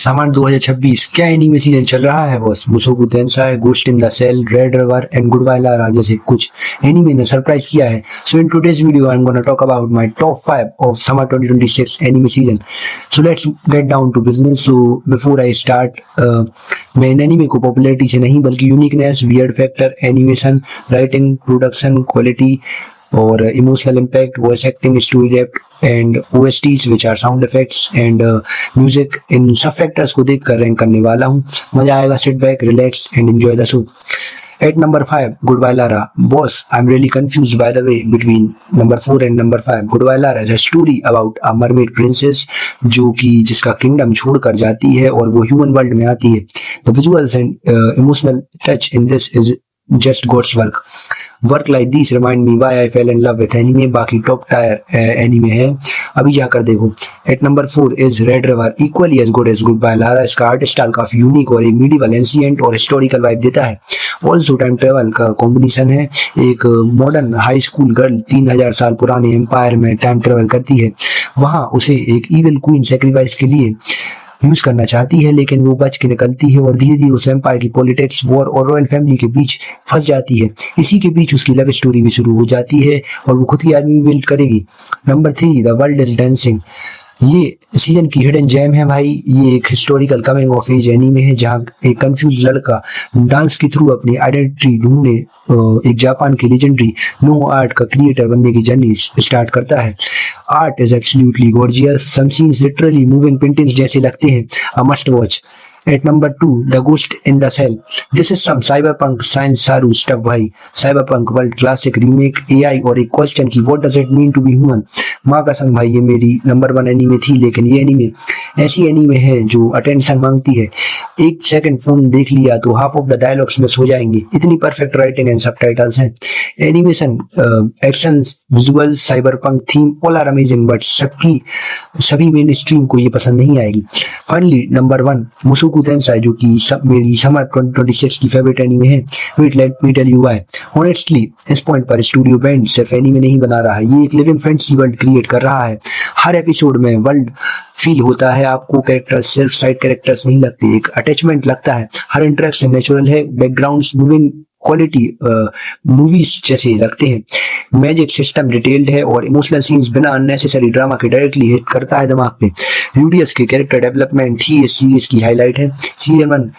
Summer 2026 क्या anime season चल रहा है boss. Mushoku Tensei, ghost in the shell, red river and good bye Lara जैसे कुछ एनीमे ने सरप्राइज किया है। So in today's video I am gonna talk about my top 5 of summer 2026 anime season. So let's get down to business. So before I start, मैं इन anime को popularity से नहीं बल्कि uniqueness, weird factor, animation, writing, production quality और emotional impact, voice acting, story depth and OSTs which are sound effects and music, इन सब factors को देखकर रैंक करने वाला हूँ। मजा आएगा, sit back, relax and enjoy the show. At number 5, Goodbye Lara. Boss, I'm really confused by the way between number 4 and number 5. Goodbye Lara is a story about a mermaid princess जो कि जिसका kingdom छोड़कर जाती है और वो human world में आती है। The visuals and emotional touch in this is just God's work. Work like these remind me why I fell in love with anime. बाकी टॉप टायर एनीमे है, अभी जाकर देखो। At number 4 is Red River, equally as good as Goodbye Lara. इसका art style काफी unique और एक medieval, ancient और हिस्टोरिकल वाइब देता है। ऑल्सो टाइम ट्रेवल का कॉम्बिनेशन है। एक मॉडर्न हाई स्कूल गर्ल 3000 साल पुराने एम्पायर में टाइम ट्रेवल करती है। वहां उसे एक इविल क्वीन सेक्रीफाइस के लिए यूज करना चाहती है, लेकिन वो बच के निकलती है और धीरे धीरे उस एम्पायर की पॉलिटिक्स, वॉर और रॉयल फैमिली के बीच फंस जाती है। इसी के बीच उसकी लव स्टोरी भी शुरू हो जाती है और वो खुद की आर्मी भी बिल्ड करेगी। Number 3, the world is dancing. ये सीजन की हिडन जेम है भाई। ये एक historical coming of age anime है जहाँ एक कंफ्यूज लड़का डांस के थ्रू अपनी आइडेंटिटी ढूंढने एक जापान के लेजेंडरी नो आर्ट का क्रिएटर बनने की जर्नी स्टार्ट करता है। Art is absolutely gorgeous, some scenes literally moving paintings जैसे लगते हैं। A must watch. At number 2, The Ghost in the Cell. This is some cyberpunk science saru stuff भाई। cyberpunk world classic remake, AI और एक question की what does it mean to be human। माँ कसम भाई, ये मेरी नंबर 1 एनीमे थी, लेकिन ये एनीमे ऐसी एनीमे है जो अटेंशन मांगती है। एक सेकंड फोन देख लिया तो half of the dialogues miss हो जाएंगे, इतनी परफेक्ट राइटिंग एंड सबटाइटल्स हैं। Animation, actions, visuals, cyberpunk theme all are amazing, but सभी मेन स्ट्रीम को ये पसंद नहीं आएगी। फाइनली नंबर 1, मुसोकू टेंसाई, जो कि मेरी समर 2026 की फेवरेट एनीमे है। Wait let me tell you why. Honestly इस पॉइंट पर स्टूडियो बैंड सिर्फ एनीमे नहीं बना रहा है, ये एक लिविंग फैंटेसी वर्ल्ड क्रिएट कर रहा है। हर एपिसोड में वर्ल्ड फील होता है आपको, कैरेक्टर्स सिर्फ साइड कैरेक्टर्स नहीं लगते, एक अटैचमेंट लगता है। हर इंटरेक्शन नेचुरल है, बैकग्राउंड्स मूविंग क्वालिटी मूवीज जैसे लगते हैं। मैजिक सिस्टम डिटेल्ड है और इमोशनल सीन्स बिना अननेसेसरी ड्रामा के डायरेक्टली हिट करता है दिमाग पे। यूडीएस के कैरेक्टर डेवलपमेंट ही इस सीरीज की हाईलाइट है। सीजन 1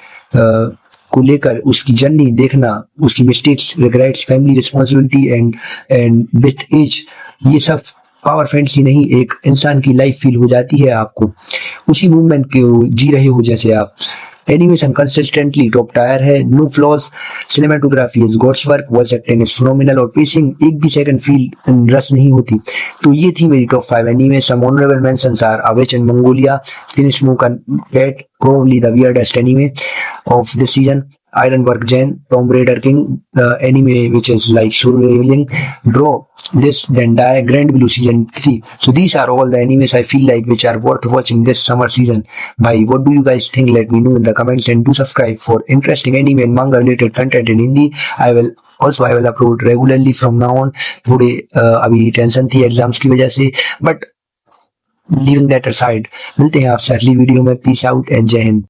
को लेकर उसकी जर्नी देखना, उसकी mistakes, regrets, family responsibility and with age, ये सब पावर फैंटेसी नहीं, एक इंसान की लाइफ फील हो जाती है आपको, उसी मूवमेंट को जी रहे हो जैसे आप। एनिमेशन कंसिस्टेंटली टॉप टायर है, no flaws, cinematography is God's work, voice acting is phenomenal और पेसिंग एक भी सेकंड फील रस नहीं होती। तो ये थी मेरी top 5 anime. Some honourable mentions are अवेच in Mongolia, in smoke and cat, probably the weirdest anime of this season, Ironwork Gen, Tomb Raider King, anime which is like surviving, Draw This Then Die, Grand Blue season 3. So these are all the animes I feel like which are worth watching this summer season. Bye. What do you guys think? Let me know in the comments and do subscribe for interesting anime and manga related content in Hindi. I will upload regularly from now on. थोड़े अभी tension थी exams की वजह से, but leaving that aside, मिलते हैं आपसे अगली वीडियो में। पीस आउट एंड जय हिंद।